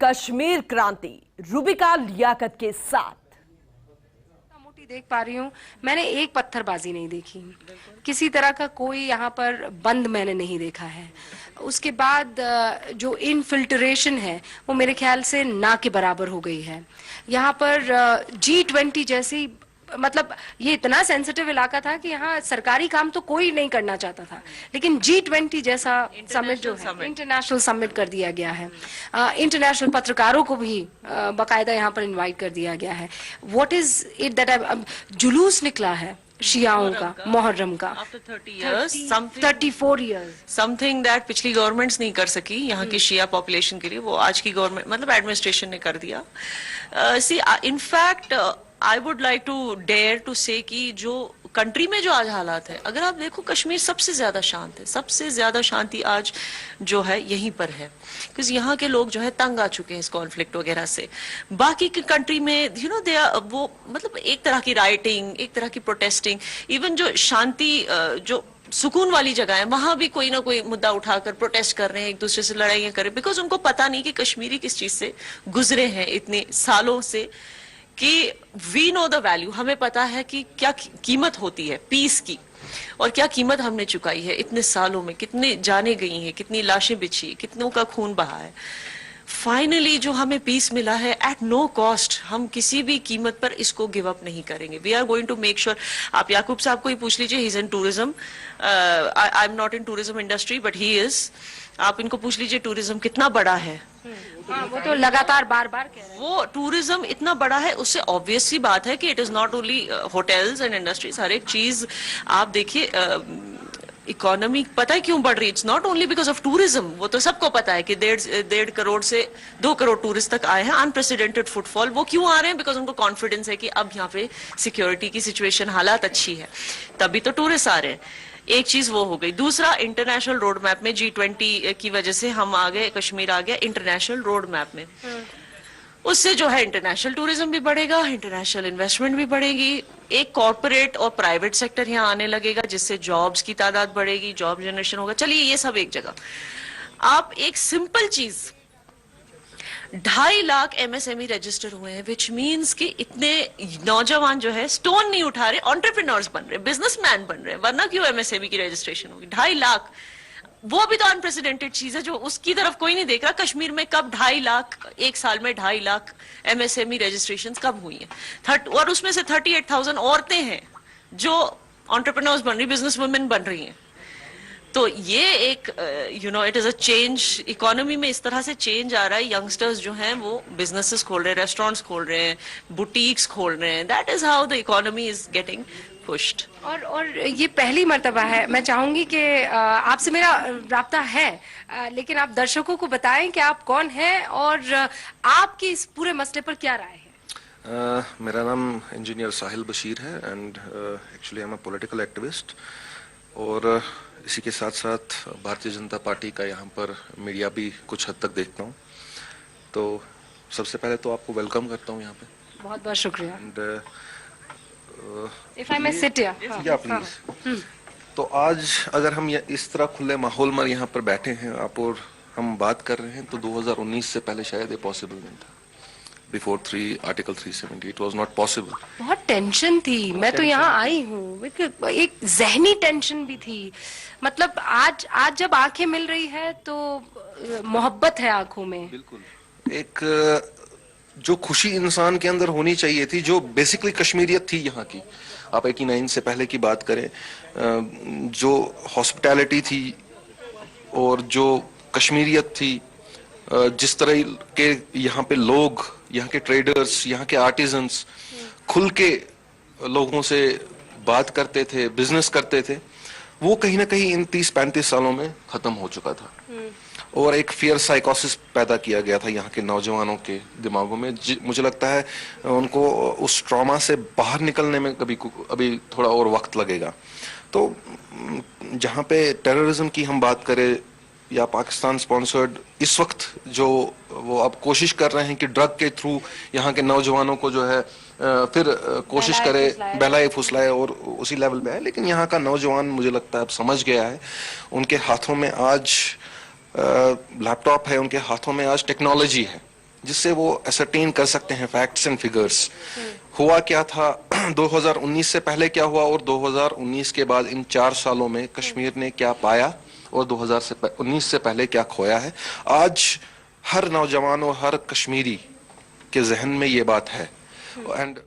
कश्मीर क्रांति रूबिका लियाकत के साथ। मोटी देख पा रही हूँ, मैंने एक पत्थरबाजी नहीं देखी, किसी तरह का कोई यहाँ पर बंद मैंने नहीं देखा है। उसके बाद जो इनफिल्ट्रेशन है वो मेरे ख्याल से ना के बराबर हो गई है। यहाँ पर G20 जैसी, मतलब ये इतना सेंसिटिव इलाका था कि यहाँ सरकारी काम तो कोई नहीं करना चाहता था, लेकिन G20 जैसा समिट जो है इंटरनेशनल समिट कर दिया गया है। इंटरनेशनल पत्रकारों को भी बाकायदा यहाँ पर इनवाइट कर दिया गया है। व्हाट इज इट दैट जुलूस निकला है शियाओं का, मुहर्रम का, 34 इयर्स, समथिंग दैट पिछली गवर्नमेंट्स नहीं कर सकी यहाँ की शिया पॉपुलेशन के लिए, वो आज की गवर्नमेंट मतलब एडमिनिस्ट्रेशन ने कर दिया। See in fact I would like to dare to say कि जो कंट्री में जो आज हालात है, अगर आप देखो कश्मीर सबसे ज्यादा शांत है, सबसे ज्यादा शांति आज जो है यहीं पर है, क्योंकि यहाँ के लोग जो है तंग आ चुके हैं इस कॉन्फ्लिक्ट वगैरह से। बाकी की कंट्री में दे वो मतलब एक तरह की राइटिंग, एक तरह की प्रोटेस्टिंग, इवन जो शांति जो सुकून वाली जगह है वहां भी कोई ना कोई मुद्दा उठाकर प्रोटेस्ट कर रहे हैं, एक दूसरे से लड़ाइयां कर रहे हैं, बिकॉज उनको पता नहीं कि कश्मीरी किस चीज से गुजरे हैं इतने सालों से, कि वी नो द वैल्यू, हमें पता है कि क्या कीमत होती है पीस की, और क्या कीमत हमने चुकाई है इतने सालों में, कितने जाने गई हैं, कितनी लाशें बिछी, कितनों का खून बहा है। फाइनली जो हमें पीस मिला है एट नो कॉस्ट, हम किसी भी कीमत पर इसको गिव अप नहीं करेंगे। We are going to make sure. आप याकूब साहब को ही पूछ लीजिए, he is in tourism, I am not in tourism industry but he is. आप इनको पूछ लीजिए टूरिज्म कितना बड़ा है। हाँ, वो तो लगातार बार बार कह रहे हैं। वो टूरिज्म इतना बड़ा है, उससे ऑब्वियस सी बात है कि it is not only hotels and industries, हर एक चीज आप देखिए। इकोनॉमी पता है क्यों बढ़ रही है? It's not only because of tourism, वो तो सबको पता है कि 1.5 करोड़ से 2 करोड़ टूरिस्ट तक आए हैं, अनप्रेसिडेंटेड फुटफॉल। वो क्यों आ रहे हैं? बिकॉज उनको कॉन्फिडेंस है कि अब यहाँ पे सिक्योरिटी की सिचुएशन, हालात अच्छी है, तभी तो टूरिस्ट आ रहे हैं। एक चीज वो हो गई। दूसरा, इंटरनेशनल रोड मैप में G20 की वजह से हम आ गए, कश्मीर आ गया इंटरनेशनल रोड मैप में। उससे जो है इंटरनेशनल टूरिज्म भी बढ़ेगा, इंटरनेशनल इन्वेस्टमेंट भी बढ़ेगी, एक कॉर्पोरेट और प्राइवेट सेक्टर यहाँ आने लगेगा, जिससे जॉब्स की तादाद बढ़ेगी, जॉब जनरेशन होगा। चलिए ये सब एक जगह। आप एक सिंपल चीज, 2.5 लाख MSME रजिस्टर हुए हैं, विच मीन्स कि इतने नौजवान जो है स्टोन नहीं उठा रहे, एंटरप्रेन्योर्स बन रहे, बिजनेसमैन बन रहे हैं। वरना क्यों MSME की रजिस्ट्रेशन होगी? 2.5 लाख, वो भी तो अनप्रेसिडेंटेड चीज है जो उसकी तरफ कोई नहीं देख रहा। कश्मीर में कब 2.5 लाख, एक साल में 2.5 लाख MSME रजिस्ट्रेशन कब हुई है? और उसमें से 38,000 औरतें हैं जो एंटरप्रेन्योर्स बन रही, बिजनेस वुमेन बन रही हैं। तो ये एक it is a change. Economy में इस तरह से चेंज आ रहा है। यंगस्टर्स जो हैं वो बिजनेसेस खोल रहे हैं, रेस्टोरेंट्स खोल रहे हैं, बुटीक्स खोल रहे हैं। That is how the economy is getting pushed. और ये पहली मर्तबा है। मैं चाहूंगी कि आपसे मेरा राब्ता है, लेकिन आप दर्शकों को बताएं कि आप कौन हैं और आपकी इस पूरे मसले पर क्या राय है। मेरा नाम इंजीनियर साहिल बशीर है and actually I am a political activist, और इसी के साथ साथ भारतीय जनता पार्टी का यहाँ पर मीडिया भी कुछ हद तक देखता हूँ। तो सबसे पहले तो आपको वेलकम करता हूँ यहाँ पे। बहुत बहुत शुक्रिया। And if I may sit here, या प्लीज। तो आज अगर हम इस तरह खुले माहौल में यहाँ पर बैठे हैं, आप और हम बात कर रहे हैं, तो 2019 से पहले शायद ये पॉसिबल नहीं था। Before article 370 it was not possible। बहुत टेंशन थी। मैं तो यहाँ आई हूँ, एक जहनी टेंशन भी थी। मतलब आज जब आंखें मिल रही है तो मोहब्बत है आंखों में। बिल्कुल एक जो खुशी इंसान के अंदर होनी चाहिए थी, जो बेसिकली कश्मीरियत थी यहाँ की। आप 89 से पहले की बात करें, जो हॉस्पिटैलिटी थी और जो कश्मीरियत थी, जिस तरह के यहाँ पे लोग, यहाँ के ट्रेडर्स, यहाँ के आर्टिजन्स खुल के लोगों से बात करते थे, बिजनेस करते थे, वो कहीं ना कहीं इन 30-35 सालों में खत्म हो चुका था। और एक फियर साइकोसिस पैदा किया गया था यहाँ के नौजवानों के दिमागों में। मुझे लगता है उनको उस ट्रॉमा से बाहर निकलने में अभी थोड़ा और वक्त लगेगा। तो जहाँ पे टेररिज्म की हम बात करें या पाकिस्तान स्पॉन्सर्ड, इस वक्त जो वो अब कोशिश कर रहे हैं कि ड्रग के थ्रू यहाँ के नौजवानों को जो है फिर कोशिश करे, बहलाए फुसलाए और उसी लेवल पे है। लेकिन यहाँ का नौजवान मुझे लगता है अब समझ गया है। उनके हाथों में आज लैपटॉप है, उनके हाथों में आज टेक्नोलॉजी है, जिससे वो असरटेन कर सकते हैं फैक्ट्स एंड फिगर्स। हुआ क्या था 2019 से पहले क्या हुआ और 2019 के बाद इन 4 सालों में कश्मीर ने क्या पाया और 2019 से पहले क्या खोया है। आज हर नौजवान और हर कश्मीरी के जहन में ये बात है। एंड